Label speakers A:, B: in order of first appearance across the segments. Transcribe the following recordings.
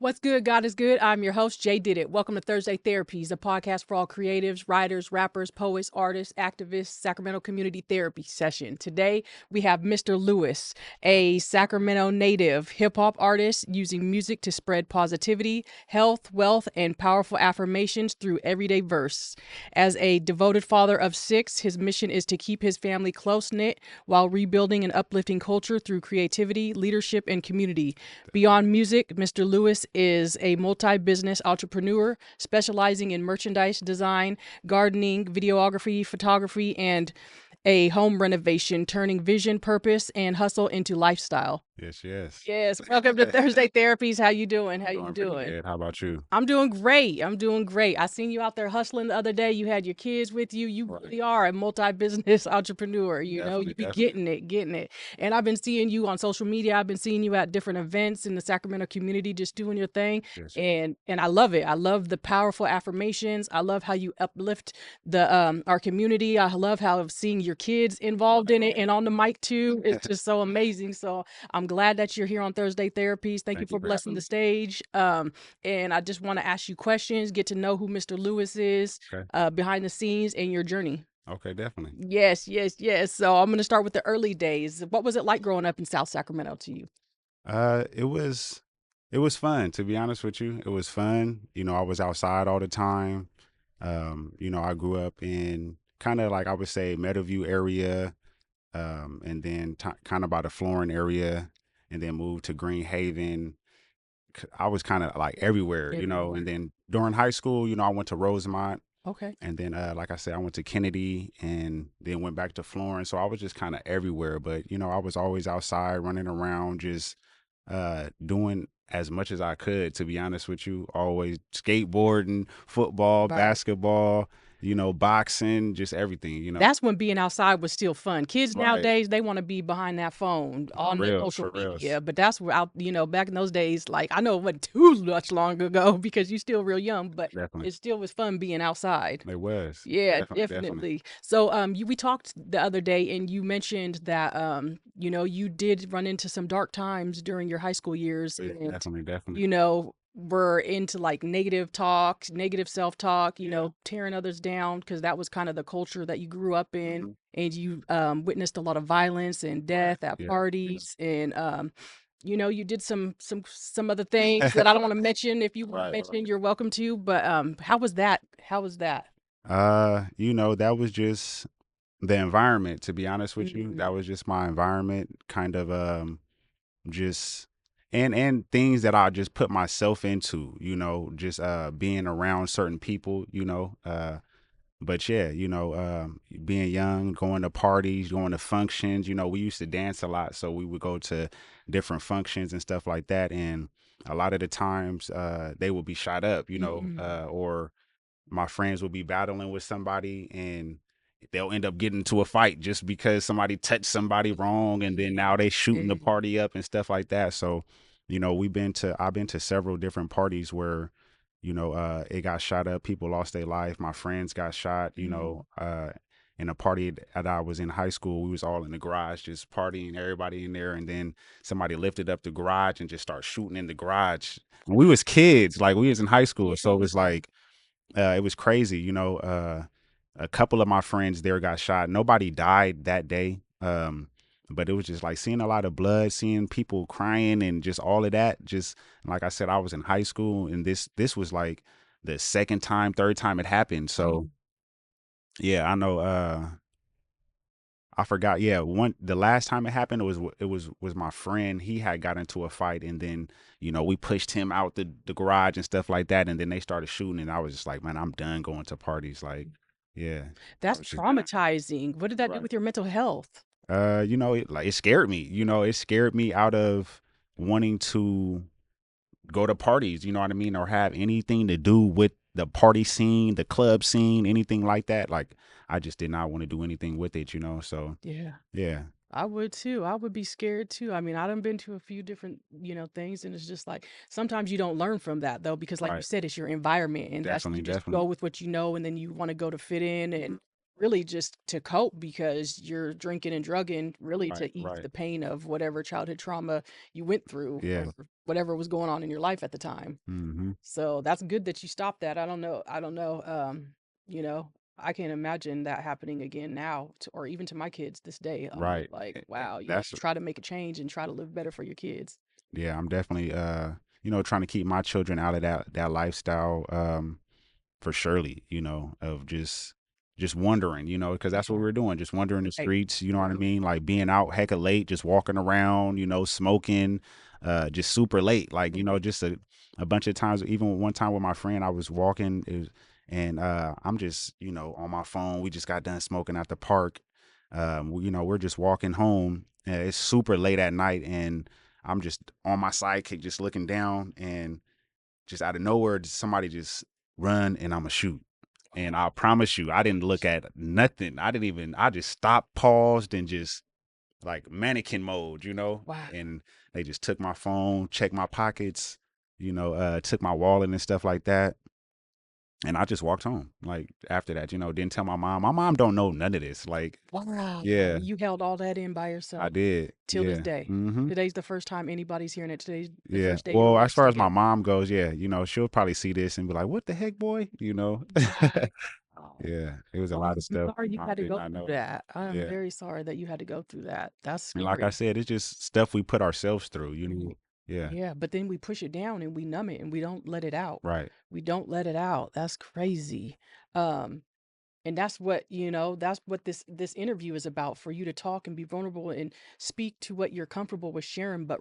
A: What's good? God is good. I'm your host, Jay Did It. Welcome to Thursday Therapies, a podcast for all creatives, writers, rappers, poets, artists, activists, Sacramento community therapy session. Today, we have Mr. Lewis, a Sacramento native hip hop artist using music to spread positivity, health, wealth, and powerful affirmations through everyday verse. As a devoted father of six, his mission is to keep his family close knit while rebuilding and uplifting culture through creativity, leadership, and community. Beyond music, Mr. Lewis is a multi-business entrepreneur specializing in merchandise design, gardening, videography, photography, and a home renovation, turning vision, purpose, and hustle into lifestyle.
B: Yes, yes.
A: Yes, welcome to Thursday Therapies. How you doing? How you
B: Doing pretty
A: doing?
B: good. How about you?
A: I'm doing great. I'm doing great. I seen you out there hustling the other day. You had your kids with you. You
B: Right.
A: really are a multi-business entrepreneur. You
B: Definitely,
A: be
B: definitely.
A: getting it. And I've been seeing you on social media. I've been seeing you at different events in the Sacramento community, just doing your thing.
B: Yes.
A: And I love it. I love the powerful affirmations. I love how you uplift the our community. I love how seeing your kids involved in it and on the mic too. It's just so amazing. So I'm glad that you're here on Thursday Therapies. Thank you
B: Thank you
A: for
B: for having
A: blessing the
B: me.
A: stage. And I just want to ask you questions, get to know who Mr. Lewis is
B: Okay.
A: behind the scenes and your journey.
B: Okay, definitely.
A: Yes, yes, yes. So I'm going to start with the early days. What was it like growing up in South Sacramento to you?
B: It was fun, to be honest with you. It was fun. I was outside all the time. I grew up in kind of like I would say Meadowview area, and then kind of by the Florin area, and then moved to Green Haven. I was kind of like everywhere.
A: Everywhere.
B: And then during high school, I went to Rosemont.
A: Okay.
B: And then, like I said, I went to Kennedy and then went back to Florence. So I was just kind of everywhere. But, I was always outside running around, just doing as much as I could, to be honest with you. Always skateboarding, football,
A: Right.
B: basketball, boxing, just everything.
A: That's when being outside was still fun. Kids
B: Right.
A: nowadays, they want to be behind that phone
B: For
A: on the
B: reals,
A: social
B: for reals.
A: media, but that's where back in those days, like I know it wasn't too much long ago because you're still real young, but
B: Definitely.
A: it still was fun being outside.
B: It was.
A: Yeah,
B: Definitely, definitely.
A: definitely. So, we talked the other day, and you mentioned that, you did run into some dark times during your high school years,
B: Yeah,
A: and
B: definitely, definitely.
A: were into like negative talk, negative self-talk,
B: Yeah.
A: tearing others down because that was kind of the culture that you grew up in,
B: Hmm.
A: and you witnessed a lot of violence and
B: Right.
A: death at
B: Yeah. Yeah.
A: parties, and you did some other things that I don't want to mention. If you want to
B: Right.
A: mention, you're welcome to. But how was that? How was that?
B: That was just the environment, to be honest with you.
A: Mm,
B: That was just my environment, kind of just and things that I just put myself into, just being around certain people, but yeah, being young, going to parties, going to functions, we used to dance a lot, so we would go to different functions and stuff like that, and a lot of the times they would be shot up,
A: mm,
B: or my friends will be battling with somebody and they'll end up getting into a fight just because somebody touched somebody wrong, and then now they shooting the
A: yeah,
B: party up and stuff like that. So I've been to several different parties where it got shot up, people lost their life, my friends got shot,
A: mm.
B: in a party that I was in high school. We was all in the garage just partying, everybody in there, and then somebody lifted up the garage and just started shooting in the garage. And we was kids, like we was in high school, so it was like it was crazy, a couple of my friends there got shot. Nobody died that day. But it was just like seeing a lot of blood, seeing people crying and just all of that. Just like I said, I was in high school and this was like the second time, third time it happened. So yeah, I know I forgot. Yeah, the last time it happened, it was my friend. He had got into a fight, and then we pushed him out the garage and stuff like that, and then they started shooting, and I was just like, man, I'm done going to parties. Like, yeah, I
A: That's
B: was just done.
A: traumatizing. What did that do
B: Right.
A: with your mental health?
B: It scared me. It scared me out of wanting to go to parties. You know what I mean, or have anything to do with the party scene, the club scene, anything like that. Like, I just did not want to do anything with it. So
A: Yeah.
B: yeah.
A: I would too. I would be scared too. I mean, I done been to a few different, things, and it's just like sometimes you don't learn from that though, because like you
B: Right.
A: said, it's your environment, and that's
B: Definitely,
A: you just go
B: definitely.
A: with what you know, and then you want to go to fit in and really just to cope because you're drinking and drugging really
B: Right,
A: to ease
B: right.
A: the pain of whatever childhood trauma you went through.
B: Yeah.
A: whatever was going on in your life at the time.
B: Mhm.
A: So that's good that you stopped that. I don't know. You know, I can't imagine that happening again now, or even to my kids this day. I'm just
B: Right.
A: like,
B: And
A: wow, you
B: that's
A: try to make a change and try to live better for your kids.
B: yeah, I'm definitely trying to keep my children out of that lifestyle for surely, of just wandering, because that's what
A: Yeah.
B: we're doing, just wandering the
A: Right.
B: streets, you know what I mean? Like being out hecka late, just walking around, smoking, just super late. Like, just a bunch of times, even one time with my friend, I was walking and I'm just, on my phone. We just got done smoking at the park. We're just walking home. It's super late at night and I'm just on my sidekick, just looking down and just out of nowhere, somebody just run and I'ma shoot. And I promise you, I didn't look at nothing. I just stopped, paused, and just like mannequin mode,
A: Wow.
B: and they just took my phone, checked my pockets, took my wallet and stuff like that. And I just walked home. Like after that, didn't tell my mom. My mom don't know none of this. Like,
A: Wow.
B: yeah,
A: You held all that in by
B: I
A: yourself
B: did.
A: till this
B: Yeah.
A: day.
B: Mm-hmm.
A: Today's the first time anybody's hearing it. Today's the
B: Yeah.
A: first day your
B: Well, as
A: wife's
B: far as my
A: taking.
B: mom goes, yeah, she'll probably see this and be like, "What the heck, boy?"
A: Wow.
B: Yeah, it was a
A: Well,
B: lot of
A: I'm
B: stuff
A: sorry you
B: mom
A: had to
B: did
A: go
B: not
A: through
B: know.
A: that. I'm
B: Yeah,
A: very sorry that you had to go through that. That's
B: and like I
A: scary.
B: said, it's just stuff we put ourselves through. Yeah,
A: Yeah, but then we push it down and we numb it and we don't let it out.
B: right.
A: We don't let it out. That's crazy. Um, and that's what, that's what this interview is about, for you to talk and be vulnerable and speak to what you're comfortable with sharing, but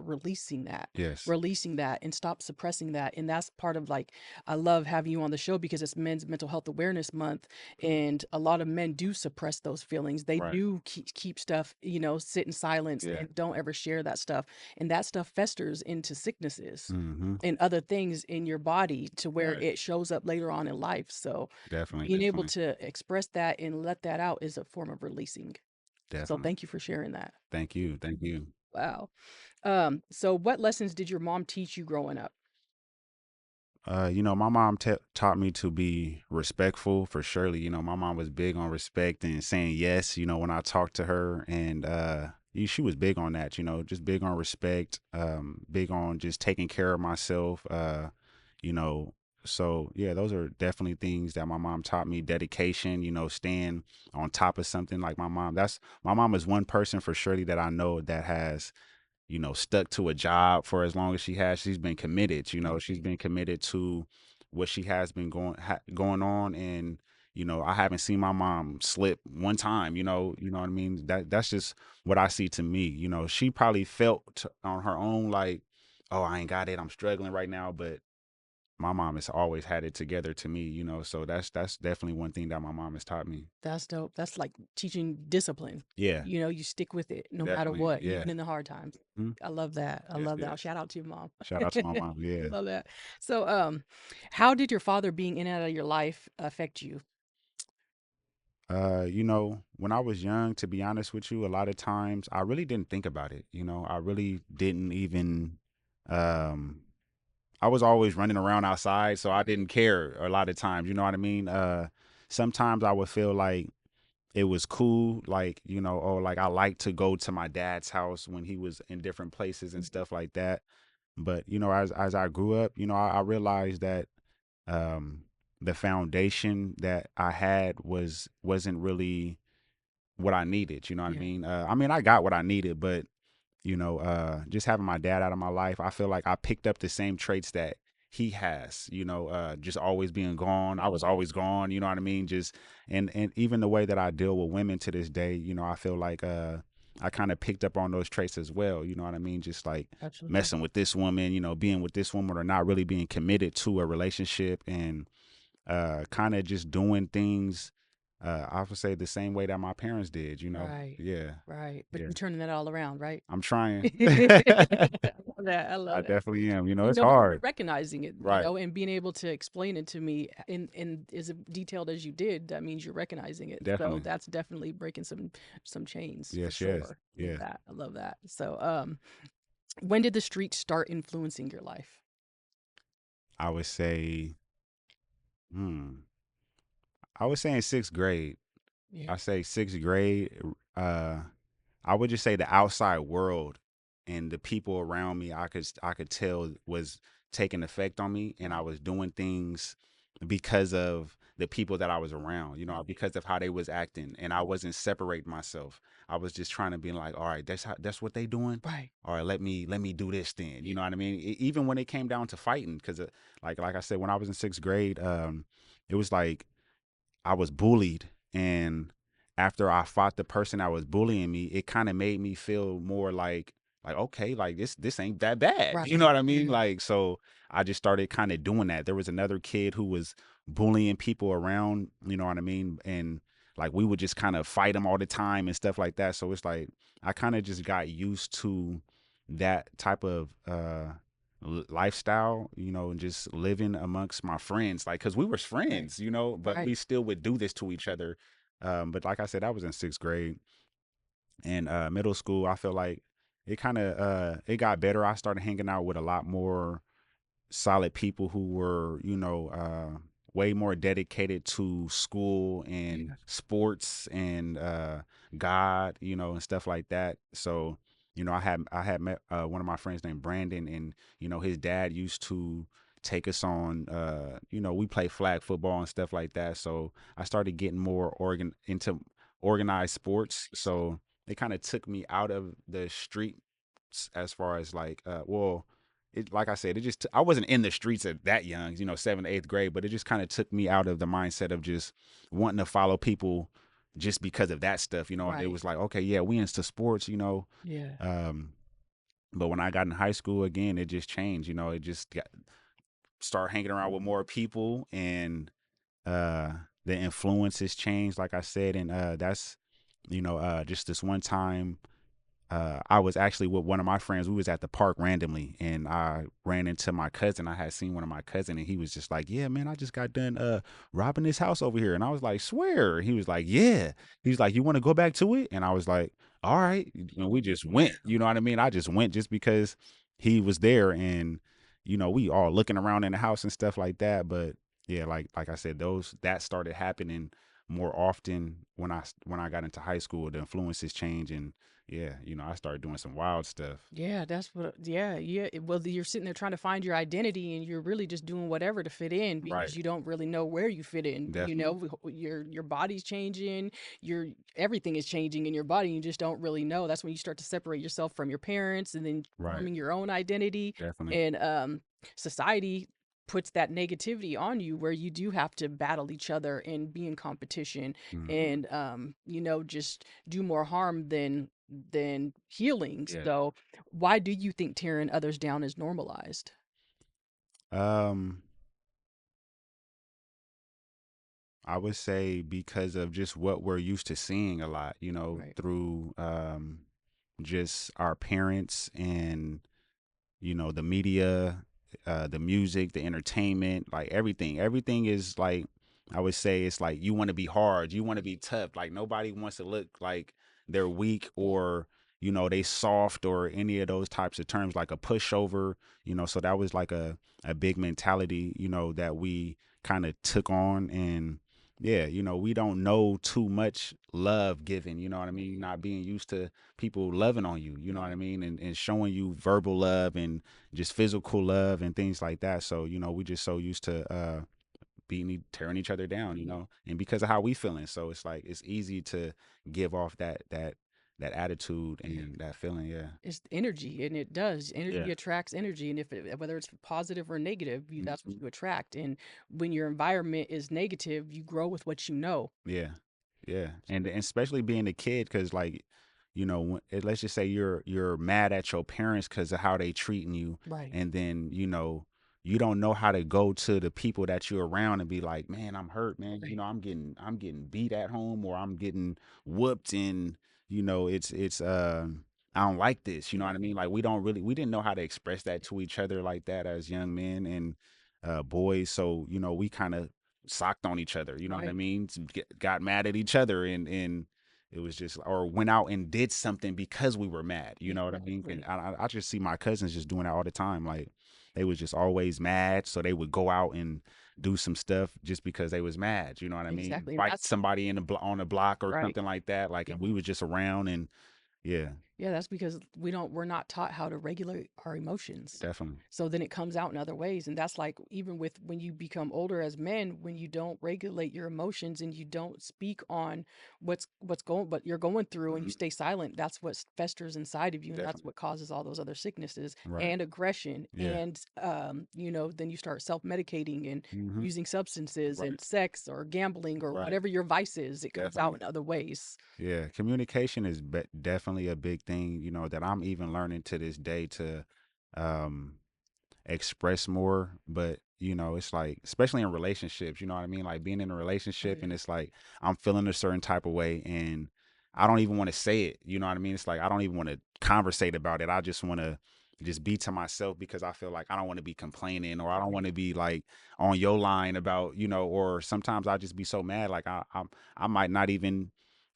B: Yes,
A: releasing that and stop suppressing that. And that's part of, like, I love having you on the show because it's Men's Mental Health Awareness Month, and a lot of men do suppress those feelings. They
B: right.
A: do keep stuff, sit in silence
B: Yeah.
A: and don't ever share that stuff, and that stuff festers into sicknesses
B: Mm-hmm.
A: and other things in your body to where
B: Right.
A: it shows up later on in life. So
B: Definitely,
A: being able
B: definitely,
A: to express that and let that out is a form of releasing. So
B: definitely.
A: thank you for sharing that.
B: Thank you, thank you.
A: Wow. So what lessons did your mom teach you growing up?
B: My mom taught me to be respectful for surely. My mom was big on respect and saying yes, when I talked to her. And she was big on that, just big on respect, big on just taking care of myself. You know, so yeah, those are definitely things that my mom taught me. Dedication, staying on top of something. Like my mom is one person for surely that I know that has stuck to a job for as long as she has. She's been committed. She's been committed to what she has been going on, and I haven't seen my mom slip one time. You know what I mean. That's just what I see to me. She probably felt on her own like, oh, I ain't got it. I'm struggling right now, but my mom has always had it together to me. So that's definitely one thing that my mom has taught me.
A: That's dope. That's like teaching discipline.
B: Yeah,
A: You stick with it no matter
B: definitely.
A: what,
B: Yeah.
A: even in the hard times.
B: Mhm.
A: I love that. I
B: Yes,
A: love that. I'll
B: yes.
A: shout out to your mom.
B: Shout out to my mom. Yeah.
A: Love that. So, how did your father being in and out of your life affect you?
B: When I was young, to be honest with you, a lot of times I really didn't think about it. I really didn't even, um, I was always running around outside, so I didn't care a lot of times. You know what I mean? Sometimes I would feel like it was cool, like, oh, like I like to go to my dad's house when he was in different places and stuff like that. But, as I grew up, I realized that um the foundation that I had wasn't really what I needed. You know what I
A: Yeah,
B: mean? I mean, I got what I needed, but just having my dad out of my life, I feel like I picked up the same traits that he has. Just always being gone. I was always gone. You know what I mean? Just and even the way that I deal with women to this day, I feel like I kind of picked up on those traits as well. You know what I mean? Just like
A: absolutely.
B: messing with this woman, being with this woman or not really being committed to a relationship and kind of just doing things I would say the same way that my parents did.
A: Right,
B: Yeah,
A: right. But
B: yeah.
A: you're turning that all around, right?
B: I'm trying.
A: I love that. I
B: I
A: love that.
B: definitely am. It's
A: Because you're
B: hard.
A: recognizing it,
B: Right.
A: and being able to explain it to me in as detailed as you did, that means you're recognizing it. So
B: Definitely.
A: that's definitely breaking some chains for
B: Yes, yes.
A: sure. Love
B: Yeah.
A: that. I love that. So, when did the streets start influencing your life?
B: I would say, hmm. I would say in sixth grade.
A: Yeah.
B: I say sixth grade. Uh I would just say the outside world. and the people around me, I could tell was taking effect on me, and I
A: Right.
B: was doing things because of the people that I was around, because of how they was acting, and I wasn't separating myself. I was just trying to be like, all right, that's what they doing.
A: Right.
B: All right, let me do this then. You know what I mean? Even when it came down to fighting, because like I said, when I was in sixth grade, it was like I was bullied, and after I fought the person that was bullying me, it kind of made me feel more like okay, like this ain't that bad.
A: Right.
B: You know what I mean?
A: Mhm.
B: Like, so I just started kind of doing that. There was another kid who was bullying people around, you know what I mean? And like we would just kind of fight him all the time and stuff like that. So it's like I kind of just got used to that type of lifestyle, and just living amongst my friends, like, cause we were
A: Right.
B: friends, but
A: Right.
B: we still would do this to each other. But like I said, I was in sixth grade, and middle school. I feel like it kind of it got better. I started hanging out with a lot more solid people who were, way more dedicated to school and
A: Yeah.
B: sports and God, and stuff like that. So, I had met one of my friends named Brandon, and his dad used to take us on. We play flag football and stuff like that. So I started getting more into organized sports. So it kind of took me out of the street as far as like, well, like I said, I wasn't in the streets at that young, seventh, eighth grade, but it just kind of took me out of the mindset of just wanting to follow people just because of that stuff. It
A: Right.
B: was like, okay, yeah, we into sports.
A: Yeah.
B: Um, but when I got in high school again, it just changed. It just start hanging around with more people, and uh, the influences changed, like I said, and that's just this one time I was actually with one of my friends. We was at the park randomly, and I ran into my cousin. I had seen one of my cousin, and he was just like, "Yeah, man, I just got done robbing this house over here." And I was like, "Swear?" He was like, "Yeah." He was like, "You want to go back to it?" And I was like, "All right." We just went. You know what I mean? I just went just because he was there, and we all looking around in the house and stuff like that. But yeah, like I said, those that started happening more often when I got into high school. The influences change, and yeah, I started doing some wild stuff.
A: Yeah, that's what. Yeah, yeah. Well, you're sitting there trying to find your identity, and you're really just doing whatever to fit in
B: Right.
A: because you don't really know where you fit in.
B: Definitely.
A: Your body's changing, your everything is changing in your body. You just don't really know. That's when you start to separate yourself from your parents, and then
B: Right.
A: forming your own identity.
B: Definitely.
A: And society puts that negativity on you where you do have to battle each other and be in competition
B: Hmm.
A: and just do more harm than healing.
B: Yeah.
A: So why do you think tearing others down is normalized?
B: Um, I would say because of just what we're used to seeing a lot,
A: Right.
B: through just our parents and the media, the music, the entertainment, like everything is like, I would say it's like you want to be hard, you want to be tough. Like nobody wants to look like they're weak, or they soft, or any of those types of terms, like a pushover. So that was like a big mentality, that we kind of took on. And yeah, we don't know too much love given, you know what I mean? Not being used to people loving on you, you know what I mean? And showing you verbal love and just physical love and things like that. So, we just so used to tearing each other down, and because of how we feeling. So it's like it's easy to give off that attitude and that feeling. Yeah.
A: It's energy, and it does.
B: Yeah.
A: Energy attracts energy, and if whether it's positive or negative, that's what
B: Mhm.
A: you attract. And when your environment is negative, you grow with what you know.
B: Yeah. Yeah. And especially being a kid, because like, let's just say you're mad at your parents because of how they treating you,
A: Right.
B: and then you don't know how to go to the people that you're around and be like, man, I'm hurt, man.
A: Right.
B: I'm getting beat at home, or I'm getting whooped, and it's I don't like this. You know what I mean? Like we didn't know how to express that to each other like that as young men and boys. So we kind of socked on each other. You know what I
A: Right.
B: mean? Got mad at each other, and it was just, or went out and did something because we were mad. You know what I mean? And
A: Exactly.
B: I just see my cousins just doing that all the time. Like they was just always mad, so they would go out and do some stuff just because they was mad. You know what I mean?
A: Exactly. And
B: Fight
A: that's
B: somebody on the block or
A: right.
B: something like that. Like, and we was just around, and yeah.
A: Yeah, that's because we're not taught how to regulate our emotions.
B: Definitely.
A: So then it comes out in other ways. And that's like even with when you become older as men, when you don't regulate your emotions and you don't speak on what's going what you're going through and you
B: Mhm.
A: stay silent, that's what festers inside of you and that's
B: Definitely.
A: what causes all those other sicknesses
B: Right.
A: and aggression.
B: Yeah.
A: And then you start self-medicating and
B: Mhm.
A: using substances
B: Right.
A: and sex or gambling or
B: Right.
A: whatever your vice is, it comes out
B: Definitely.
A: in other ways.
B: Yeah, communication is definitely a big thing, that I'm even learning to this day to um express more. But it's like, especially in relationships, you know what I mean, like being in a
A: Oh
B: relationship,
A: yeah.
B: and it's like I'm feeling a certain type of way, and I don't even want to say it, you know what I mean. It's like I don't even want to conversate about it. I just want to just be to myself, because I feel like I don't want to be complaining, or I don't want to be like on your line about, or sometimes I just be so mad, like I might not even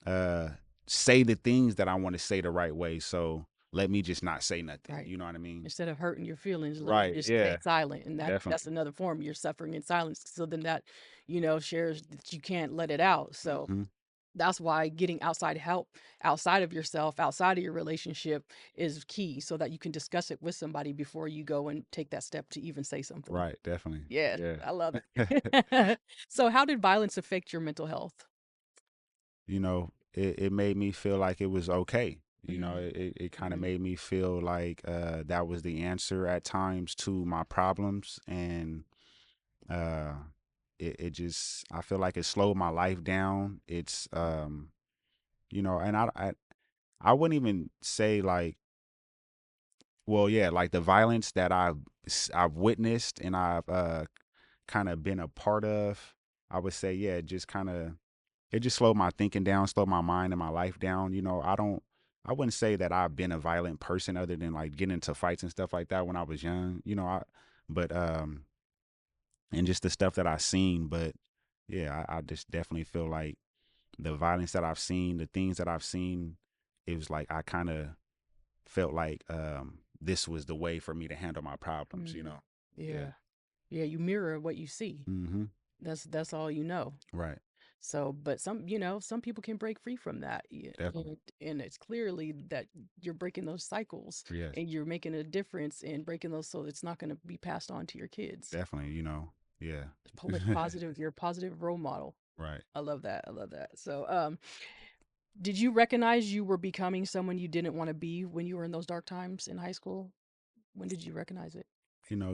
B: uh say the things that I want to say the right way, so let me just not say nothing,
A: Right.
B: you know what I mean.
A: Instead of hurting your feelings, let me
B: Right.
A: just stay
B: Yeah.
A: silent. And that's
B: Definitely.
A: another form you're suffering in silence. So then that, shares that you can't let it out. So
B: Mhm.
A: that's why getting outside help outside of yourself, outside of your relationship is key so that you can discuss it with somebody before you go and take that step to even say something.
B: Right. Definitely.
A: Yes,
B: Yeah.
A: I love it. So how did violence affect your mental health?
B: It made me feel like it was okay.
A: Mm,
B: It kind of
A: mhm,
B: made me feel like that was the answer at times to my problems. And uh, it just, I feel like it slowed my life down. It's, and I wouldn't even say like, well, yeah, like the violence that I've witnessed and I've kind of been a part of, I would say, yeah, it just slowed my thinking down, slowed my mind and my life down. I wouldn't say that I've been a violent person other than like getting into fights and stuff like that when I was young, but, and just the stuff that I seen. But yeah, I just definitely feel like the violence that I've seen, the things that I've seen, it was like, I kind of felt like, this was the way for me to handle my problems.
A: mm.
B: Yeah.
A: Yeah. Yeah, you mirror what you see.
B: Mm-hmm.
A: That's all you know.
B: Right.
A: So, but some people can break free from that.
B: Definitely.
A: And it's clearly that you're breaking those cycles
B: Yes.
A: and you're making a difference in breaking those so it's not going to be passed on to your kids.
B: Definitely. Yeah.
A: You're a positive role model.
B: Right.
A: I love that. I love that. So, did you recognize you were becoming someone you didn't want to be when you were in those dark times in high school? When did you recognize it?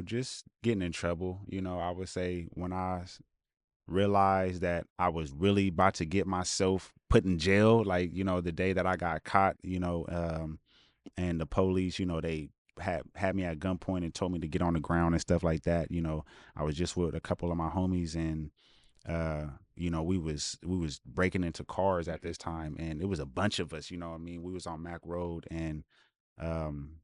B: Just getting in trouble. I would say when realized that I was really about to get myself put in jail, like, the day that I got caught, and the police, they had me at gunpoint and told me to get on the ground and stuff like that. I was just with a couple of my homies, and we was breaking into cars at this time, and it was a bunch of us, what I mean. We was on Mac Road, and um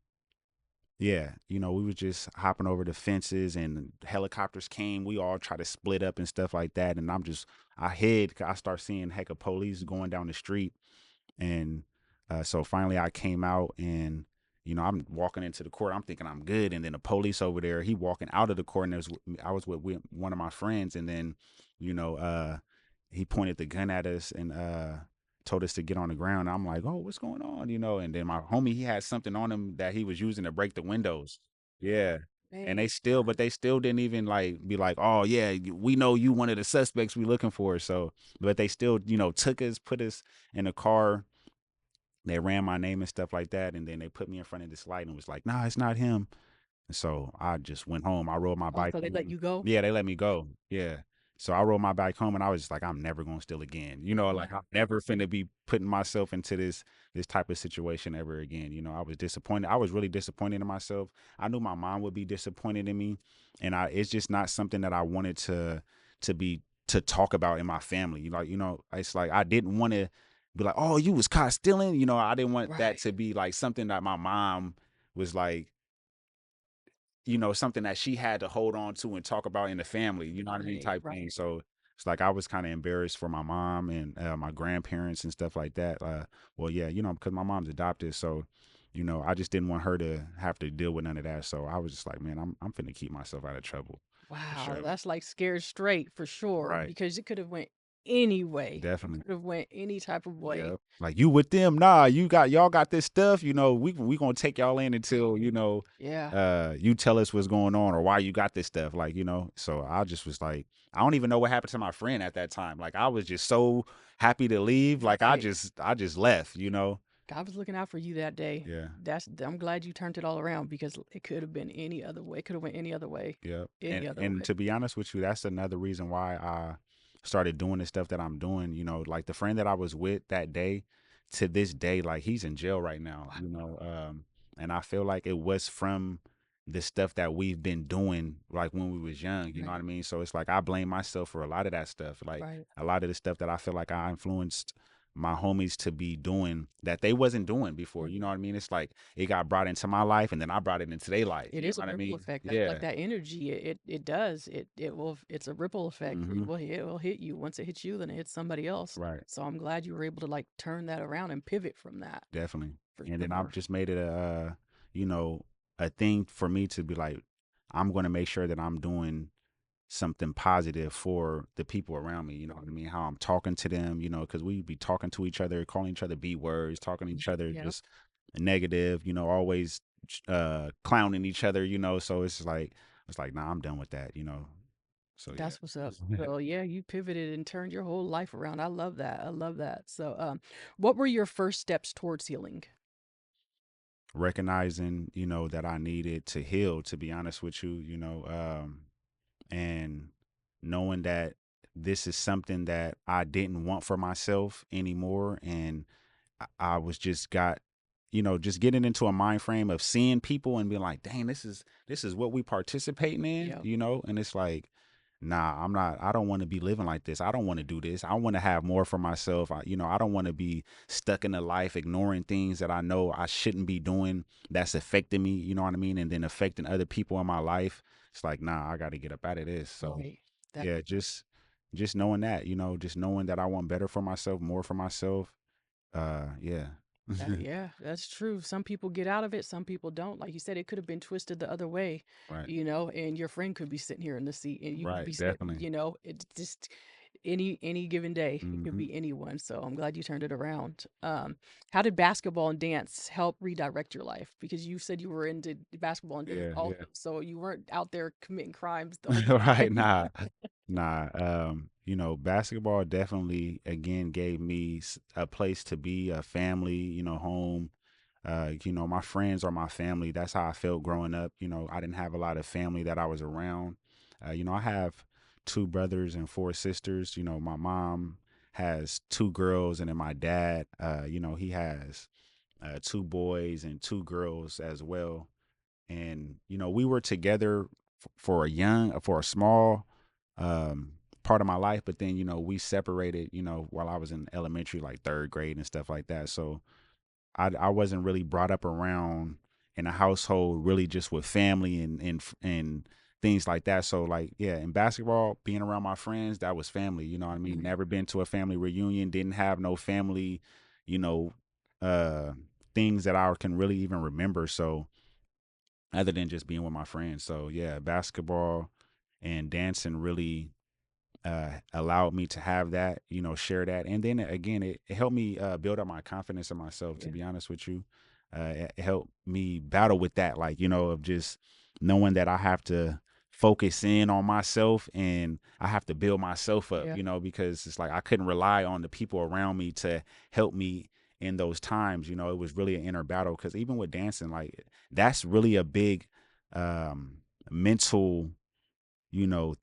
B: yeah, we was just hopping over the fences, and helicopters came. We all try to split up and stuff like that. And I hid. 'Cause I start seeing heck of police going down the street. And so finally I came out, and, I'm walking into the court. I'm thinking I'm good. And then the police over there, he walking out of the court, and I was with one of my friends. And then, you know, he pointed the gun at us, and told us to get on the ground. I'm like, oh, what's going on? And then my homie, he had something on him that he was using to break the windows. Yeah. And
A: Man,
B: they still didn't even like be like, oh yeah, we know you one of the suspects we looking for. So, but they still, took us, put us in a car. They ran my name and stuff like that, and then they put me in front of this light and was like, nah, it's not him. And so I just went home. I rode my bike
A: also they let
B: home.
A: you go.
B: Yeah, they let me go. Yeah. So I rode my bike home, and I was just like, I'm never gonna steal again. Like I'm never finna be putting myself into this type of situation ever again. I was disappointed. I was really disappointed in myself. I knew my mom would be disappointed in me. And it's just not something that I wanted to talk about in my family. It's like I didn't want to be like, oh, you was caught stealing. I didn't want that
A: Right.
B: to be like something that my mom was like, something that she had to hold on to and talk about in the family, you know what I mean,
A: Right.
B: type
A: Right.
B: thing. So it's like I was kind of embarrassed for my mom and my grandparents and stuff like that. Well, yeah, because my mom's adopted, so I just didn't want her to have to deal with none of that. So I was just like, man, I'm finna keep myself out of trouble for
A: Wow,
B: sure.
A: that's like scared straight for sure
B: Right.
A: because it could have went any way. It
B: Definitely.
A: could have went any type of way.
B: Yeah. Like you with them, nah, y'all got this stuff, we gonna take y'all in until,
A: Yeah,
B: you tell us what's going on or why you got this stuff. Like, so I just was like, I don't even know what happened to my friend at that time. Like I was just so happy to leave. Like
A: right.
B: I just left.
A: God was looking out for you that day.
B: Yeah.
A: I'm glad you turned it all around because it could have been any other way. It could have went any other way.
B: Yeah.
A: Any other
B: And
A: way.
B: to be honest with you, that's another reason why I started doing the stuff that I'm doing. Like the friend that I was with that day, to this day, like he's in jail right now, and I feel like it was from the stuff that we've been doing like when we was young, you know what I
A: Right.
B: mean? So it's like I blame myself for a lot of that stuff. Like
A: Right.
B: a lot of the stuff that I feel like I influenced my homies to be doing that they wasn't doing before. You know
A: Mhm.
B: what I mean? It's like it got brought into my life and then I brought it into their life.
A: It
B: You know
A: is a
B: what I
A: ripple
B: mean?
A: effect. That's like
B: Yeah.
A: that energy. It does. It will. It's a ripple effect.
B: Hmm.
A: It will hit you. Once it hits you, then it hits somebody else.
B: Right.
A: So I'm glad you were able to like turn that around and pivot from that
B: Definitely.
A: for
B: And then I've
A: sure.
B: just made it you know, a thing for me to be like, I'm going to make sure that I'm doing something positive for the people around me. You know what I mean? How I'm talking to them, because we be talking to each other, calling each other B words, talking to each other
A: Yeah,
B: just negative, always clowning each other, so it's like, nah, I'm done with that. So
A: that's what's up.
B: yeah.
A: So yeah, you pivoted and turned your whole life around. I love that. I love that. So what were your first steps towards healing?
B: Recognizing, that I needed to heal, to be honest with you, and knowing that this is something that I didn't want for myself anymore. And I was just getting into a mind frame of seeing people and being like, dang, this is what we participating in,
A: Yeah,
B: and it's like, nah, I don't want to be living like this. I don't want to do this. I want to have more for myself. I don't want to be stuck in a life ignoring things that I know I shouldn't be doing that's affecting me, you know what I mean? And then affecting other people in my life. It's like, nah, I got to get up out of this. So
A: right. That
B: yeah, just knowing that, just knowing that I want better for myself, more for myself. Yeah.
A: Yeah, that's true. Some people get out of it, some people don't. Like you said, it could have been twisted the other way,
B: Right.
A: and your friend could be sitting here in the seat and you could
B: Right.
A: be sitting,
B: Definitely.
A: it's just any given day. It could
B: Hmm.
A: be anyone. So I'm glad you turned it around. How did basketball and dance help redirect your life? Because you said you were into basketball and dance
B: Yeah.
A: also,
B: Yeah.
A: so you weren't out there committing crimes the whole
B: Right.
A: time.
B: Nah. Nah. Basketball definitely again gave me a place to be, a family, home. My friends are my family. That's how I felt growing up. I didn't have a lot of family that I was around. I have two brothers and four sisters. My mom has two girls, and then my dad, he has two boys and two girls as well. And we were together for a small part of my life, but then we separated. While I was in elementary, like third grade and stuff like that. So I wasn't really brought up around in a household really just with family and things like that. So like yeah, in basketball, being around my friends, that was family. You know what I mean?
A: Mhm.
B: Never been to a family reunion, didn't have no family, you know, uh things that I can really even remember. So other than just being with my friends. So yeah, basketball and dancing really allowed me to have that, share that. And then again, it helped me build up my confidence in myself, to
A: Yeah,
B: be honest with you. It helped me battle with that, like, of just knowing that I have to focus in on myself and I have to build myself up,
A: yeah,
B: because it's like I couldn't rely on the people around me to help me in those times. It was really an inner battle because even with dancing, like, that's really a big mental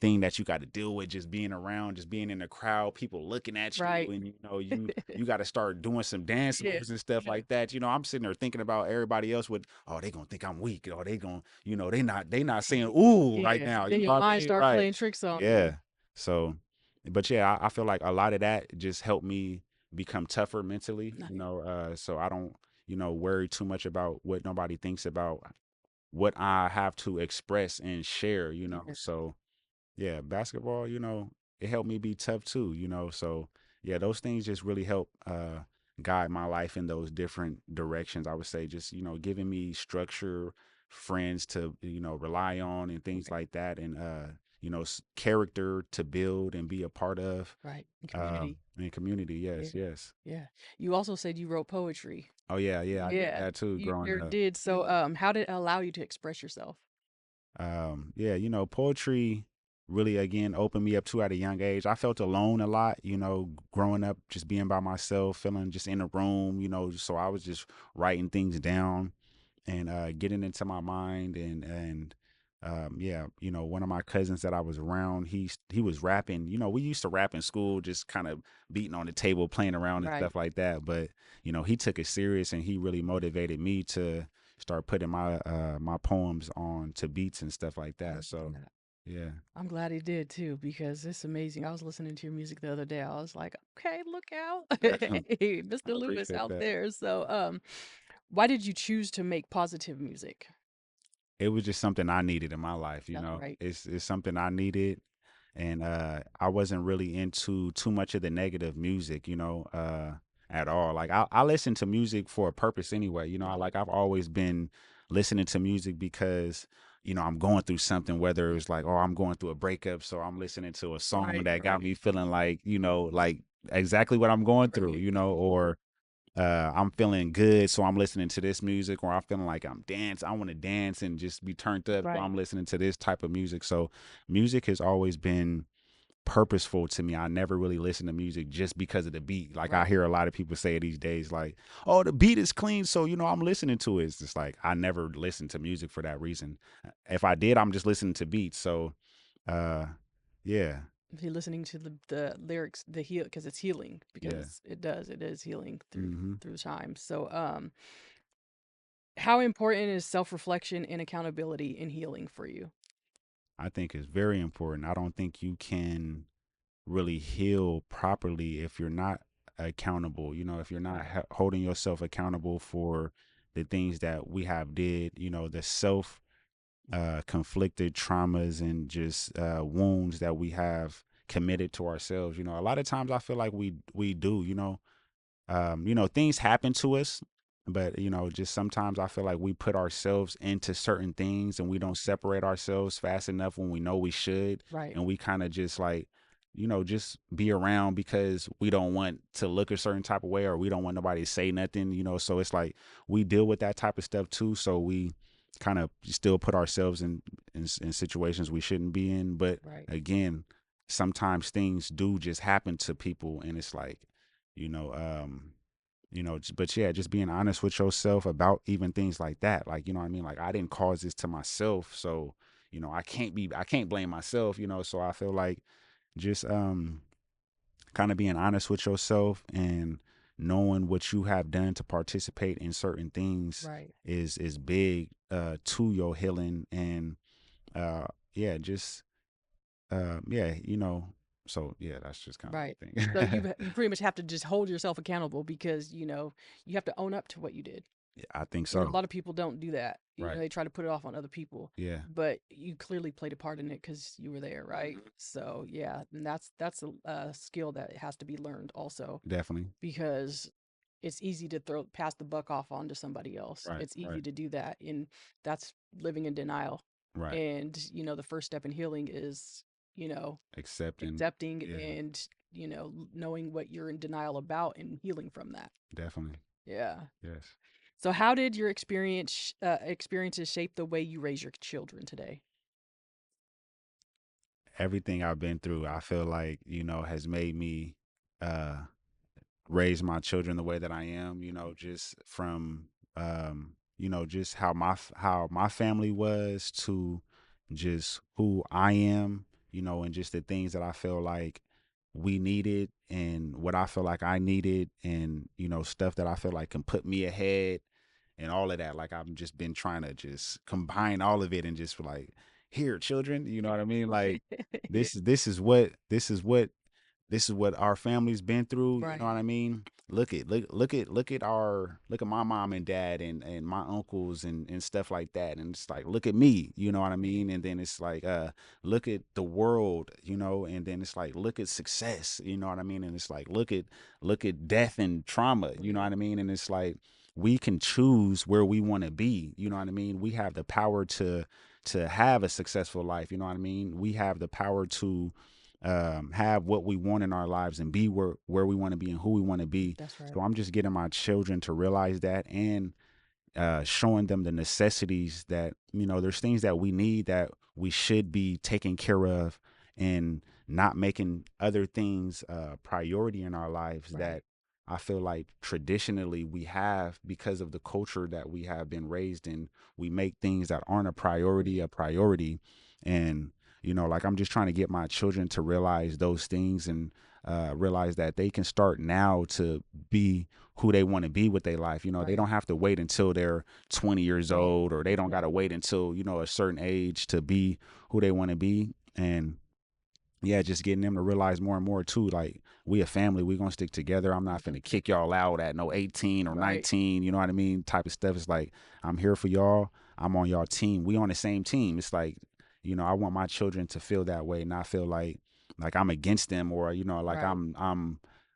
B: thing that you got to deal with, just being around, just being in the crowd, people looking at you,
A: right.
B: and you got to start doing some dance
A: Yeah,
B: moves and stuff
A: yeah,
B: like that. I'm sitting there thinking about everybody else with, oh, they gonna think I'm weak, or they gonna, they not saying ooh right
A: yeah.
B: now. You
A: Then
B: know
A: your
B: what I
A: mind
B: mean?
A: start
B: Right?
A: playing tricks on you.
B: Yeah. So, but yeah, I feel like a lot of that just helped me become tougher mentally.
A: Nice.
B: So I don't worry too much about what nobody thinks about what I have to express and share.
A: Yeah,
B: So yeah, basketball, it helped me be tough too, So yeah, those things just really help guide my life in those different directions. I would say just, giving me structure, friends to, rely on and things
A: right.
B: like that. And character to build and be a part of.
A: Right. And community.
B: In community,
A: Yeah.
B: yes, yes.
A: Yeah. You also said you wrote poetry.
B: Oh yeah, yeah, I did
A: Yeah.
B: that too
A: You
B: growing
A: sure
B: up.
A: did. So, how did it allow you to express yourself?
B: Yeah, poetry really again opened me up to at a young age. I felt alone a lot, growing up, just being by myself, feeling just in a room, so I was just writing things down and getting into my mind and yeah, one of my cousins that I was around, he was rapping. We used to rap in school, just kind of beating on the table, playing around and
A: Right.
B: stuff like that. But he took it serious and he really motivated me to start putting my poems on to beats and stuff like
A: I
B: that.
A: love
B: So
A: that.
B: yeah,
A: I'm glad he did too, because it's amazing. I was listening to your music the other day. I was like, okay, look out. Hey,
B: I
A: Mr. Lewis
B: appreciate
A: out
B: that.
A: there. So, why did you choose to make positive music?
B: It was just something I needed in my life.
A: That's right.
B: It's something I needed, and I wasn't really into too much of the negative music, at all. Like I listen to music for a purpose anyway. I've always been listening to music because I'm going through something. Whether it's like, oh, I'm going through a breakup, so I'm listening to a song
A: Right.
B: that got me feeling like like exactly what I'm going through,
A: Right.
B: or I'm feeling good, so I'm listening to this music, or I'm feeling like I want to dance and just be turned up, so
A: Right.
B: I'm listening to this type of music. So music has always been purposeful to me. I never really listen to music just because of the beat. Like I
A: Right.
B: hear a lot of people say these days, like, "Oh, the beat is clean, so I'm listening to it." It's just like I never listen to music for that reason. If I did, I'm just listening to beats. So, uh, yeah,
A: If you're listening to the lyrics, the heal, because it's healing,
B: yeah.
A: because it is healing
B: hmm
A: through time. So, how important is self-reflection and accountability in healing for you?
B: I think it's very important. I don't think you can really heal properly if you're not accountable, if you're not holding yourself accountable for the things that we have did, the self conflicted traumas and just wounds that we have committed to ourselves. A lot of times I feel like we do, things happen to us, but just sometimes I feel like we put ourselves into certain things and we don't separate ourselves fast enough when we know we should,
A: Right.
B: and we kind of just like, just be around because we don't want to look a certain type of way or we don't want nobody to say nothing, so it's like we deal with that type of stuff too, so we kind of still put ourselves in situations we shouldn't be in. But
A: Right.
B: again, sometimes things do just happen to people and it's like, you know um but yeah, just being honest with yourself about even things like that, like, what I mean, like I didn't cause this to myself, so I can't blame myself, so I feel like just kind of being honest with yourself and knowing what you have done to participate in certain things
A: Right.
B: is big to your healing. And uh yeah, just yeah, so yeah, that's just kind of
A: Right.
B: the
A: So
B: thing.
A: you pretty much have to just hold yourself accountable, because you have to own up to what you did.
B: Yeah, I think
A: And a
B: so.
A: lot of people don't do that.
B: Right.
A: They try to put it off on other people,
B: Yeah.
A: but you clearly played a part in it because you were there, right? So yeah, and that's a skill that has to be learned also,
B: Definitely.
A: because it's easy to pass the buck off onto somebody else.
B: Right.
A: It's easy
B: Right.
A: to do that, and that's living in denial.
B: Right.
A: And the first step in healing is you know
B: Accepting.
A: accepting
B: Yeah.
A: and knowing what you're in denial about and healing from that.
B: Definitely.
A: Yeah.
B: Yes.
A: So how did your experiences shape the way you raise your children today?
B: Everything I've been through, I feel like, has made me uh raise my children the way that I am, just from just how my family was to just who I am, and just the things that I feel like we needed and what I feel like I needed, and stuff that I feel like can put me ahead and all of that. Like I've just been trying to just combine all of it and just like, here, children, you know what I mean? Like this is what our family's been through, you know
A: Right.
B: what I mean? Look at my mom and dad and my uncles and stuff like that. And it's like, look at me, you know what I mean? And then it's like, look at the world, and then it's like, look at success, you know what I mean? And it's like, look at death and trauma, you know
A: Right.
B: what I mean? And it's like we can choose where we want to be, you know what I mean? We have the power to have a successful life. You know what I mean? We have the power to have what we want in our lives and be where we want to be and who we want to be.
A: That's right.
B: So I'm just getting my children to realize that, and showing them the necessities that, there's things that we need that we should be taking care of, and not making other things priority in our lives
A: Right.
B: that I feel like traditionally we have, because of the culture that we have been raised in. We make things that aren't a priority. And like, I'm just trying to get my children to realize those things, and realize that they can start now to be who they want to be with their life. They
A: Right.
B: don't have to wait until they're 20 years
A: Right.
B: old, or they don't got
A: Right.
B: to wait until, a certain age to be who they want to be. And yeah, just getting them to realize more and more too, like, we a family, we gonna stick together. I'm not finna kick y'all out at no 18 or
A: Right.
B: 19, you know what I mean, type of stuff. It's like, I'm here for y'all. I'm on y'all team. We on the same team. It's like, I want my children to feel that way, not feel like I'm against them, or like
A: Right.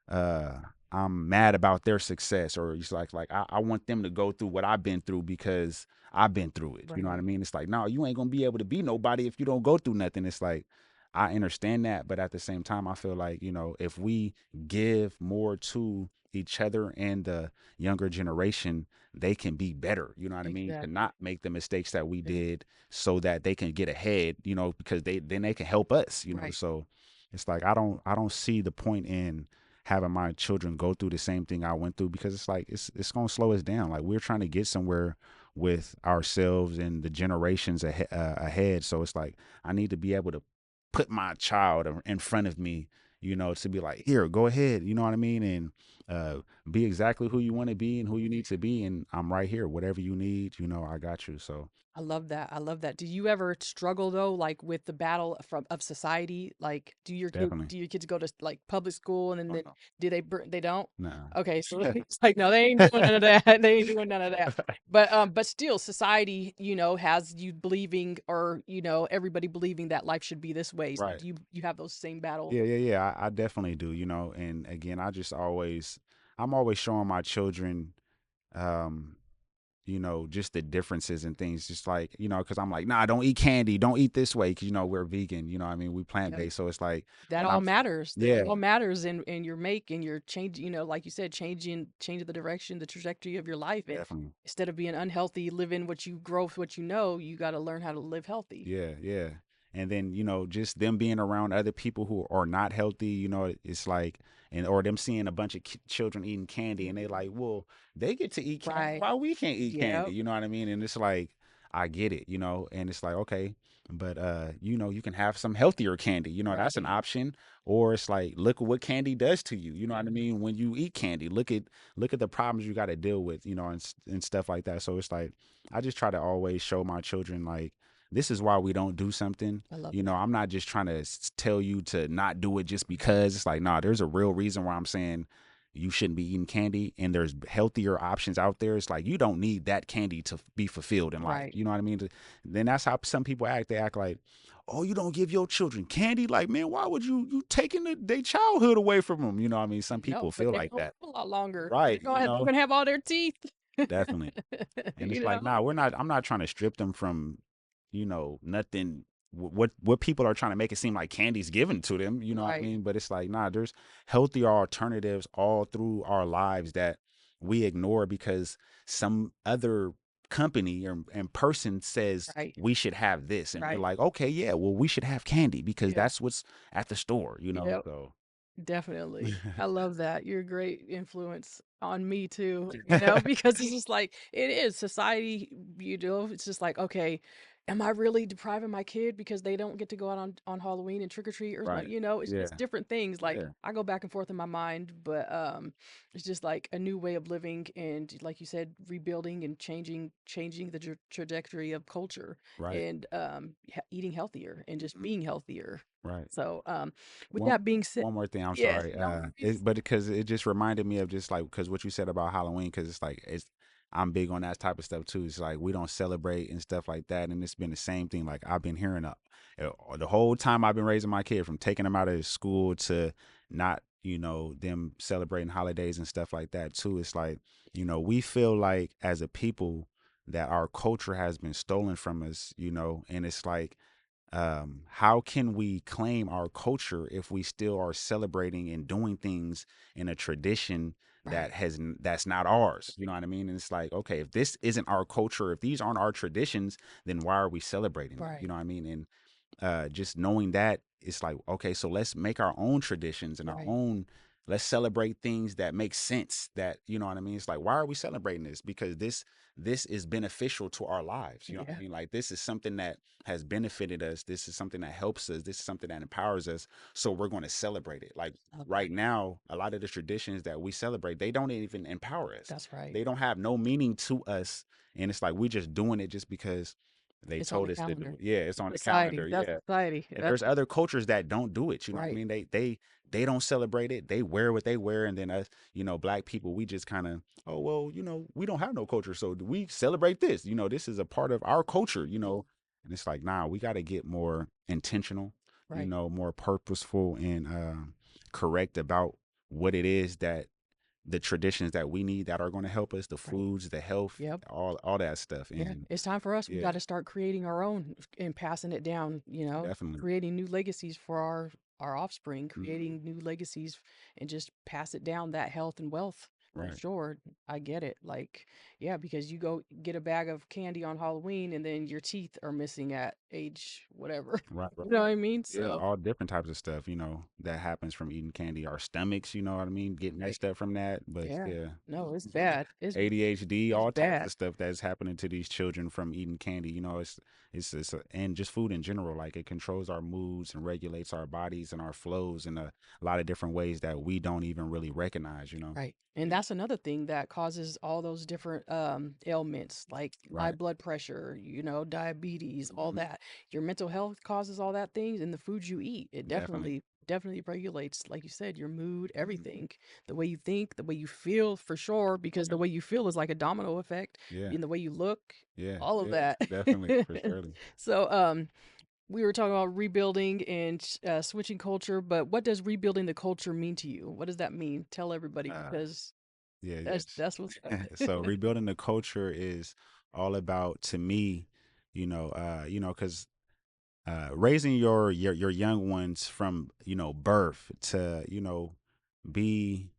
B: uh I'm mad about their success, or it's like I want them to go through what I've been through, because I've been through it. You know what I
A: Right.
B: mean? It's like, no, you ain't gonna be able to be nobody if you don't go through nothing. It's like, I understand that, but at the same time, I feel like, if we give more to each other and the younger generation, they can be better. You know what I mean? To
A: Exactly.
B: not make the mistakes that we
A: Yeah.
B: did, so that they can get ahead, because they can help us.
A: Right.
B: So it's like, I don't see the point in having my children go through the same thing I went through, because it's like, it's gonna slow us down. Like, we're trying to get somewhere with ourselves and the generations ahead. So it's like, I need to be able to put my child in front of me, to be like, here, go ahead, you know what I mean? And be exactly who you want to be and who you need to be. And I'm right here. Whatever you need, I got you. So
A: I love that. I love that. Do you ever struggle though, like with the battle from of society? Like,
B: definitely.
A: do your kids go to like public school, and then
B: Oh, no.
A: do they don't?
B: Nah.
A: Okay, so it's like no, they ain't doing none of that. They ain't doing none of that. But still, society, has you believing, or everybody believing that life should be this way. So
B: Right.
A: do you have those same battle?
B: Yeah, yeah, yeah. I definitely do, and again, I'm always showing my children, um, just the differences and things, just like, because I'm like, nah, don't eat candy, don't eat this way, because, we're vegan, I mean, we plant
A: Yep.
B: based. So it's like,
A: That
B: and
A: all
B: I'm,
A: matters. That
B: yeah,
A: all matters in your make and your change, like you said, changing the direction, the trajectory of your life. And
B: definitely.
A: instead of being unhealthy, living what you grow with what you know, you got to learn how to live healthy.
B: Yeah, yeah. And then, just them being around other people who are not healthy, it's like, and or them seeing a bunch of children eating candy, and they like, well, they get to eat candy.
A: Right.
B: Why we can't eat candy?
A: Yep.
B: You know what I mean? And it's like, I get it, and it's like, okay, but you can have some healthier candy. That's an
A: Right.
B: option. Or it's like, look at what candy does to you. You know what I
A: Mhm.
B: mean? When you eat candy, look at the problems you got to deal with, and stuff like that. So it's like, I just try to always show my children, like, this is why we don't do something.
A: I love that.
B: I'm not just trying to tell you to not do it just because. It's like, nah, there's a real reason why I'm saying you shouldn't be eating candy, and there's healthier options out there. It's like, you don't need that candy to be fulfilled in life.
A: Right.
B: You know what I mean? Then that's how some people act. They act like, oh, you don't give your children candy? Like, man, why would you taking their childhood away from them? You know what I mean? Some
A: No,
B: people
A: but
B: feel
A: they're
B: like
A: gonna
B: that.
A: live a lot longer.
B: Right.
A: They're gonna have all their teeth.
B: Definitely. And it's
A: you
B: like,
A: know?
B: nah, I'm not trying to strip them from, nothing. What people are trying to make it seem like candy's given to them, you know what I
A: Right.
B: mean? But it's like, nah, there's healthier alternatives all through our lives that we ignore because some other company and person says
A: Right.
B: we should have this. And we're
A: Right.
B: like, okay, yeah, well, we should have candy because
A: Yeah.
B: that's what's at the store.
A: Yep.
B: So
A: Definitely. I love that. You're a great influence on me too, because it's just like it is society, it's just like, okay, am I really depriving my kid because they don't get to go out on Halloween and trick or treat, or
B: right.
A: it's
B: Yeah.
A: different things. Like,
B: Yeah.
A: I go back and forth in my mind, but it's just like a new way of living, and like you said, rebuilding and changing the trajectory of culture,
B: Right.
A: and eating healthier and just
B: Mhm.
A: being healthier.
B: Right.
A: So with
B: One
A: that being said,
B: one more thing, I'm
A: yes,
B: sorry.
A: no worries.
B: But because it just reminded me of just like, because what you said about Halloween, because it's like, I'm big on that type of stuff too. It's like, we don't celebrate and stuff like that, and it's been the same thing. Like, I've been hearing the whole time I've been raising my kid, from taking them out of school to not, them celebrating holidays and stuff like that too. It's like, we feel like as a people that our culture has been stolen from us, and it's like, how can we claim our culture if we still are celebrating and doing things in a tradition
A: Right.
B: that's not ours? You know what I mean? And it's like, okay, if this isn't our culture, if these aren't our traditions, then why are we celebrating them? You
A: Right.
B: know what I mean? And just knowing that, it's like, okay, so let's make our own traditions and our
A: Right.
B: own, let's celebrate things that make sense, that, you know what I mean? It's like, why are we celebrating this? Because this is beneficial to our lives. You know what I
A: Yeah.
B: mean? Like, this is something that has benefited us. This is something that helps us. This is something that empowers us. So we're going to celebrate it. Like right
A: Celebrate.
B: now, a lot of the traditions that we celebrate, they don't even empower us.
A: That's right.
B: They don't have no meaning to us. And it's like, we're just doing it just because they
A: It's on the
B: told us to do
A: calendar.
B: it. Yeah, it's on the
A: Society.
B: calendar.
A: That's
B: Yeah.
A: society.
B: And
A: That's
B: there's other cultures that don't do it. You know what I
A: right.
B: mean? They don't celebrate it. They wear what they wear, and then us, black people, we just kind of, oh well, we don't have no culture, so we celebrate this. This is a part of our culture. And it's like, nah, we got to get more intentional.
A: Right.
B: More purposeful and correct about what it is that the traditions that we need that are going to help us, the
A: Right.
B: foods, the health,
A: Yep.
B: all that stuff.
A: Yeah.
B: And
A: It's time for us. We
B: yeah,
A: got to start creating our own and passing it down,
B: definitely.
A: creating new legacies for our offspring,
B: Mhm.
A: creating new legacies and just pass it down that health and wealth for
B: Right.
A: sure. I get it. Like, yeah, because you go get a bag of candy on Halloween and then your teeth are missing at age whatever.
B: Right, right.
A: You know what I mean?
B: Yeah,
A: So,
B: all different types of stuff, that happens from eating candy. Our stomachs, you know what I mean, get
A: right.
B: messed up from that. But
A: Yeah.
B: yeah,
A: No, it's bad.
B: ADHD,
A: It's
B: all types
A: bad.
B: of stuff that's happening to these children from eating candy. And just food in general. Like, it controls our moods and regulates our bodies and our flows in a lot of different ways that we don't even really recognize.
A: Right. And that's another thing that causes all those different ailments like high
B: Right.
A: blood pressure, diabetes, all
B: Mhm.
A: that. Your mental health causes all that things and the food you eat. It
B: Definitely.
A: definitely regulates, like you said, your mood,
B: Mhm.
A: everything. The way you think, the way you feel for sure, because the way you feel is like a domino effect
B: Yeah.
A: in the way you look,
B: Yeah.
A: all of
B: Yeah.
A: that.
B: Definitely. For surely.
A: So, we were talking about rebuilding and switching culture, but what does rebuilding the culture mean to you? What does that mean? Tell everybody
B: Uh,
A: because
B: yeah. Yes.
A: that's what's up.
B: So rebuilding the culture is all about, to me, because raising your young ones from birth to be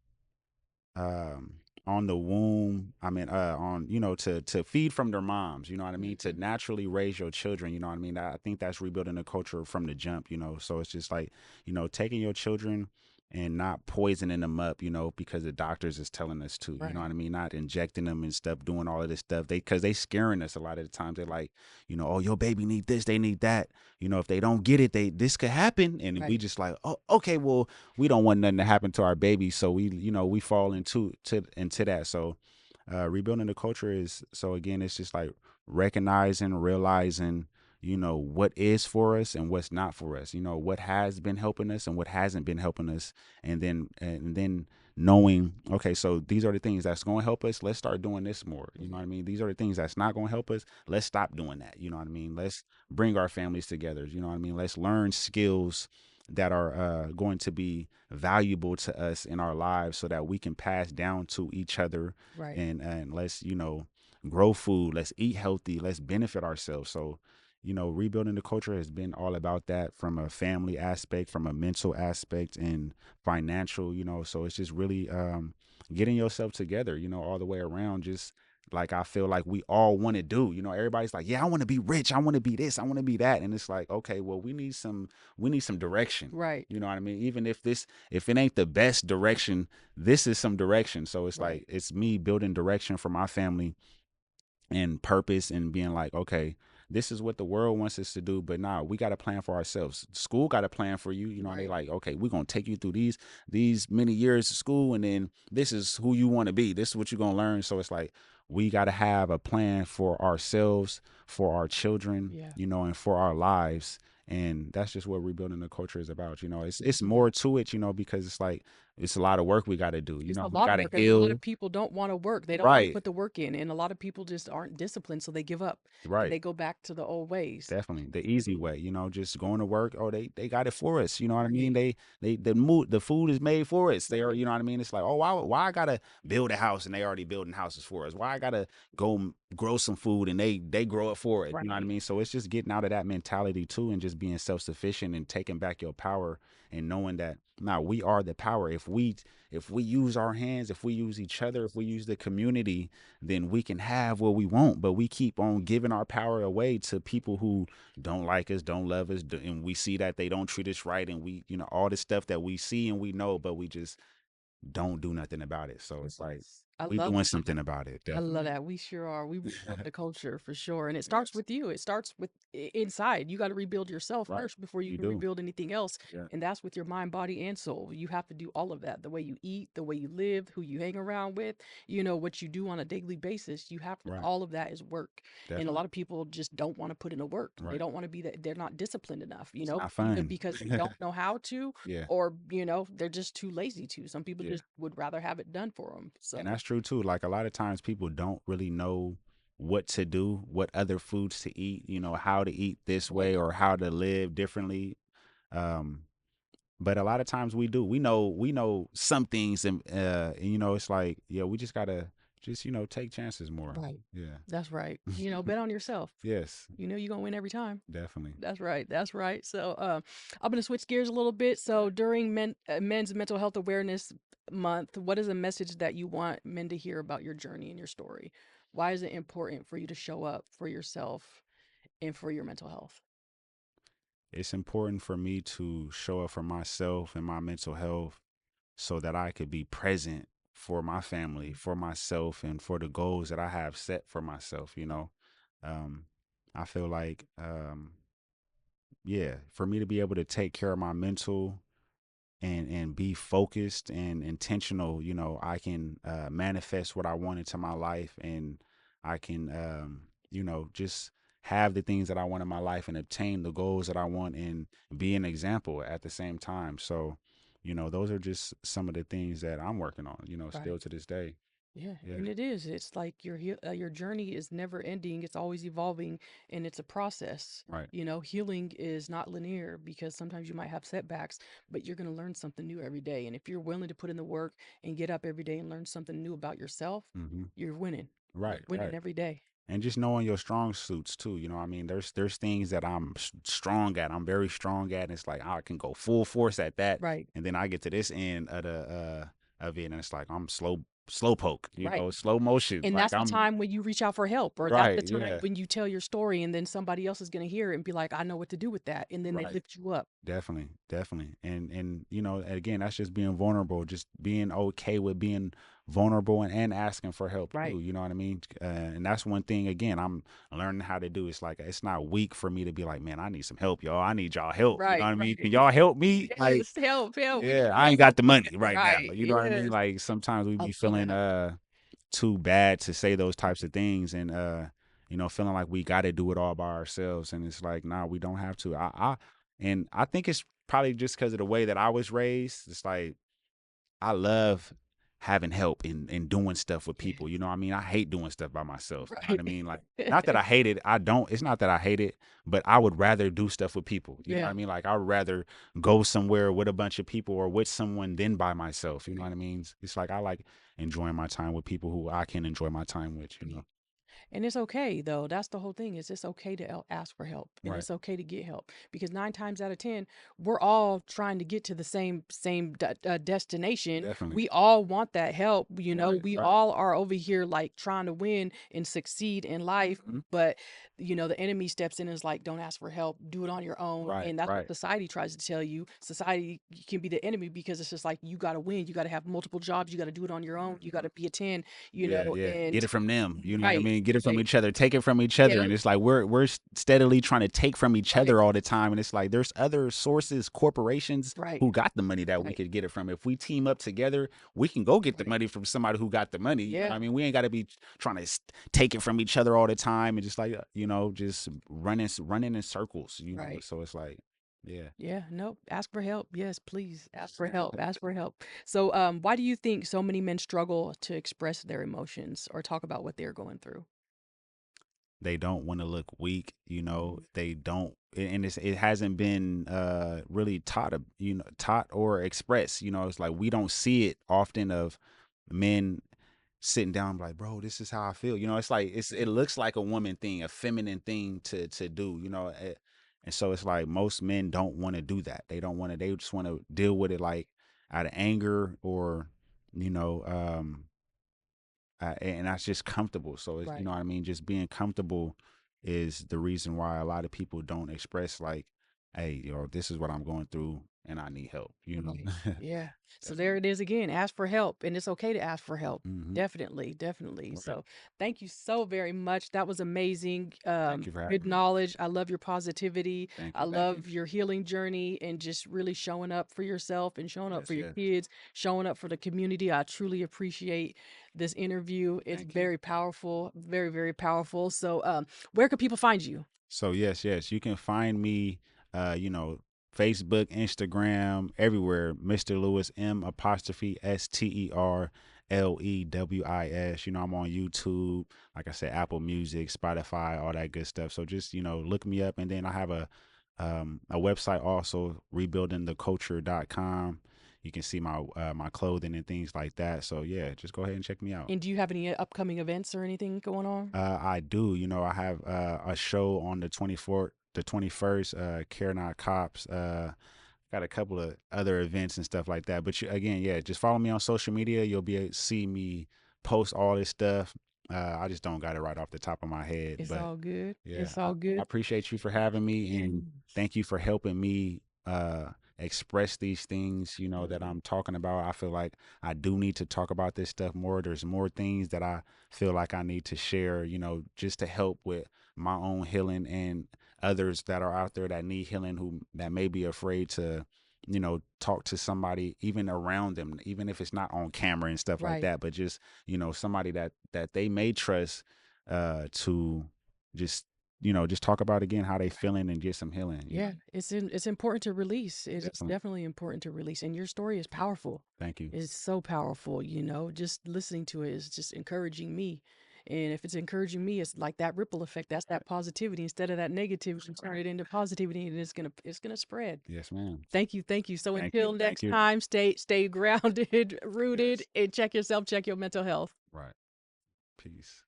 B: um on the womb, I mean, on to feed from their moms, you know what I mean, to
A: Mhm.
B: naturally raise your children, you know what I mean. I think that's rebuilding the culture from the jump. So it's just like, taking your children and not poisoning them up, because the doctors is telling us to, you know
A: Right,
B: what I mean, not injecting them and stuff, doing all of this stuff, because they scaring us a lot of the times. They're like, oh, your baby need this, they need that, if they don't get it, this could happen. And we
A: right,
B: just like, oh, okay, well, we don't want nothing to happen to our baby, so we fall into that. So rebuilding the culture is, so again, it's just like recognizing, realizing, what is for us and what's not for us, what has been helping us and what hasn't been helping us. And then knowing, okay, so these are the things that's going to help us, let's start doing this more. You know
A: mhm,
B: what I mean? These are the things that's not going to help us, let's stop doing that. You know what I mean? Let's bring our families together. You know what I mean? Let's learn skills that are going to be valuable to us in our lives, so that we can pass down to each other.
A: right,
B: And let's grow food, let's eat healthy, let's benefit ourselves. So rebuilding the culture has been all about that, from a family aspect, from a mental aspect, and financial. So it's just really getting yourself together, all the way around. Just like, I feel like we all want to do, everybody's like, yeah, I want to be rich, I want to be this, I want to be that. And it's like, okay, well, we need some direction.
A: right,
B: You know what I mean? Even if it ain't the best direction, this is some direction. So it's
A: right,
B: like, it's me building direction for my family and purpose, and being like, okay, this is what the world wants us to do, but nah, we got to plan for ourselves. School got a plan for you. They
A: right,
B: like, okay, we're gonna take you through these many years of school, and then this is who you want to be. This is what you're gonna learn. So it's like, we got to have a plan for ourselves, for our children,
A: yeah,
B: and for our lives. And that's just what rebuilding the culture is about. It's more to it, because it's like, it's a lot of work we got to do.
A: it's a
B: We
A: lot of
B: got to
A: work, and a lot of
B: heal.
A: people don't want to work. They don't want to
B: Right.
A: put the work in, and a lot of people just aren't disciplined, so they give up and
B: Right.
A: they go back to the old ways.
B: Definitely the easy way, just going to work. Oh, they got it for us. You know what I mean?
A: Right,
B: The food is made for us. They are,
A: right,
B: you know what I mean? It's like, oh, why I gotta build a house and they already building houses for us? Why gotta go grow some food, and they grow it for it. You know what I
A: Right.
B: mean? So it's just getting out of that mentality too, and just being self sufficient and taking back your power, and knowing that now we are the power. If we use our hands, if we use each other, if we use the community, then we can have what we want. But we keep on giving our power away to people who don't like us, don't love us, and we see that they don't treat us right, and we, all the stuff that we see and we know, but we just don't do nothing about it. So it's like
A: I
B: we
A: love
B: doing something about it,
A: I love
B: definitely.
A: that. We sure are. We rebuilt the culture for sure. And it starts
B: Yes.
A: with you. It starts with inside. You got to rebuild yourself
B: Right.
A: first before you
B: You
A: can
B: do.
A: rebuild anything else.
B: Yeah.
A: And that's with your mind, body, and soul. You have to do all of that. The way you eat, the way you live, who you hang around with, what you do on a daily basis. You have to,
B: Right.
A: all of that is work. And a
B: Definitely.
A: lot of people just don't want to put in the work. They
B: Right.
A: don't want to be that. They're not disciplined enough,
B: It's not
A: either
B: fun.
A: because they don't know how to,
B: Yeah.
A: or, they're just too lazy to. Some people
B: Yeah.
A: just would rather have it done for them.
B: And
A: So,
B: that's true too. Like a lot of times people don't really know what to do, what other foods to eat, how to eat this
A: right.
B: way or how to live differently. Um, but a lot of times we do. We know some things, and it's like, yeah, we just gotta just take chances more.
A: Right.
B: Yeah.
A: That's right. Bet on yourself.
B: Yes,
A: You're gonna win every time.
B: definitely.
A: That's right. That's right. So, I'm gonna switch gears a little bit. So, during Men's Mental Health Awareness Month, what is a message that you want men to hear about your journey and your story? Why is it important for you to show up for yourself and for your mental health?
B: It's important for me to show up for myself and my mental health so that I could be present for my family, for myself, and for the goals that I have set for myself. Um, I feel like, yeah, for me to be able to take care of my mental and be focused and intentional, I can manifest what I want into my life, and I can just have the things that I want in my life and obtain the goals that I want and be an example at the same time. So those are just some of the things that I'm working on, still
A: Right.
B: to this day.
A: Yeah,
B: Yeah.
A: and it is. It's like your journey is never ending. It's always evolving, and it's a process.
B: Right.
A: Healing is not linear because sometimes you might have setbacks, but you're going to learn something new every day. And if you're willing to put in the work and get up every day and learn something new about yourself,
B: Hmm.
A: you're winning. You're
B: Right.
A: winning
B: Right.
A: every day.
B: And just knowing your strong suits too. I mean, there's things that I'm strong at. I'm very strong at, and it's like I can go full force at that,
A: Right.
B: and then I get to this end of the of it, and it's like I'm slow poke,
A: Right.
B: slow motion.
A: And
B: Like
A: that's the
B: I'm
A: time when you reach out for help, or that's
B: right,
A: the time
B: yeah,
A: when you tell your story, and then somebody else is going to hear it and be like, I know what to do with that. And then they
B: right.
A: lift you up.
B: Definitely, definitely. And again, that's just being vulnerable, just being okay with being vulnerable and asking for help
A: Right.
B: too. You know what I mean? And that's one thing again I'm learning how to do. It's like it's not weak for me to be like, man, I need some help, y'all. I need y'all help. You know
A: Right.
B: what I mean?
A: Right.
B: Can y'all help me? Like,
A: Yes, help, help. We
B: yeah,
A: need
B: I ain't
A: help.
B: got the money right now.
A: Right.
B: You know what I mean?
A: Yes.
B: Like sometimes we
A: I
B: be
A: love
B: feeling
A: that.
B: too bad to say those types of things, and feeling like we got to do it all by ourselves, and it's like, nah, we don't have to. I think it's probably just because of the way that I was raised. It's like I love having help and doing stuff with
A: Yeah.
B: people. You know what I mean? I hate doing stuff by myself. You know what
A: Right.
B: I mean? Like, not that I hate it. I don't. It's not that I hate it, but I would rather do stuff with people. You know what
A: Yeah.
B: I mean? Like, I would rather go somewhere with a bunch of people or with someone than by myself. You know
A: Right.
B: what I mean? It's like I like enjoying my time with people who I can enjoy my time with.
A: Yeah. And it's okay though. That's the whole thing. Is it's okay to ask for help, and
B: Right.
A: it's okay to get help because 9 times out of 10, we're all trying to get to the same destination.
B: Definitely.
A: We all want that help.
B: Right.
A: We
B: Right.
A: all are over here like trying to win and succeed in life.
B: Mhm.
A: But the enemy steps in and is like, don't ask for help. Do it on your own.
B: Right.
A: And that's what
B: Right.
A: society tries to tell you. Society can be the enemy because it's just like you got to win. You got to have multiple jobs. You got to do it on your own. You got to be a 10.
B: Yeah, yeah. Get
A: And
B: it from them. You know what I
A: right.
B: mean? Get it from
A: Right.
B: each other. Take it from each other.
A: Yeah.
B: And it's like we're steadily trying to take from each
A: Right.
B: other all the time. And it's like there's other sources, corporations
A: Right.
B: who got the money that we
A: Right.
B: could get it from. If we team up together, we can go get the
A: Right.
B: money from somebody who got the money. You know what
A: Yeah.
B: I mean? We ain't got to be trying to take it from each other all the time and just like just running in circles.
A: Right.
B: So it's like, yeah.
A: Yeah. Nope. Ask for help. Yes, please. Ask for help. Ask for help. So, why do you think so many men struggle to express their emotions or talk about what they're going through?
B: They don't want to look weak.
A: Mhm.
B: They don't, and it hasn't been really taught or expressed. It's like we don't see it often of men sitting down like, bro, this is how I feel. You know, it's like it looks like a woman thing, a feminine thing to do. You know, and so it's like most men don't want to do that. They don't want to. They just want to deal with it like out of anger or you know, and that's just comfortable. So it's, you
A: Right.
B: know what I mean. Just being comfortable is the reason why a lot of people don't express like, hey, this is what I'm going through and I need help. You know,
A: Right. Yeah. So there
B: definitely.
A: it is again. Ask for help, and it's okay to ask for help.
B: Hmm.
A: Definitely, definitely.
B: Right.
A: So thank you so very much. That was amazing.
B: Thank you for
A: Good
B: having me.
A: knowledge. I love your positivity.
B: Thank
A: I
B: you. Thank you.
A: love your healing journey and just really showing up for yourself and showing up for
B: Yes.
A: your
B: Yes.
A: kids, showing up for the community. I truly appreciate this interview. It's
B: Thank you.
A: very powerful, very, very powerful. So where can people find you?
B: So yes, yes, you can find me, Facebook, Instagram, everywhere. Mr. Lewis, MstreLewis. You know, I'm on YouTube. Like I said, Apple Music, Spotify, all that good stuff. So just look me up, and then I have a website also, rebuildingtheculture.com. You can see my clothing and things like that. So yeah, just go ahead and check me out.
A: And do you have any upcoming events or anything going on?
B: I do. I have a show on the 24th, the 21st, Care Not Cops. Got a couple of other events and stuff like that. But again, yeah, just follow me on social media. You'll be able to see me post all this stuff. I just don't got it right off the top of my head.
A: It's
B: But
A: all good.
B: yeah,
A: It's
B: I
A: all good.
B: appreciate you for having me and thank you for helping me express these things, that
A: Absolutely.
B: I'm talking about. I feel like I do need to talk about this stuff more. There's more things that I feel like I need to share, just to help with my own healing and others that are out there that need healing who that may be afraid to talk to somebody even around them, even if it's not on camera and stuff like
A: Right.
B: that, but just somebody that they may trust to just just talk about again how they feeling and get some healing.
A: Yeah, it's important to release. It is
B: Definitely.
A: definitely important to release. And your story is powerful.
B: Thank you.
A: It's so powerful, just listening to it is just encouraging me. And if it's encouraging me, it's like that ripple effect. That's that positivity. Instead of that negativity, turn it into positivity and it's gonna spread.
B: Yes, ma'am.
A: Thank you. So
B: Thank you.
A: until
B: Thank
A: next
B: you.
A: time, stay grounded, rooted,
B: Yes.
A: and check yourself, check your mental health.
B: Right. Peace.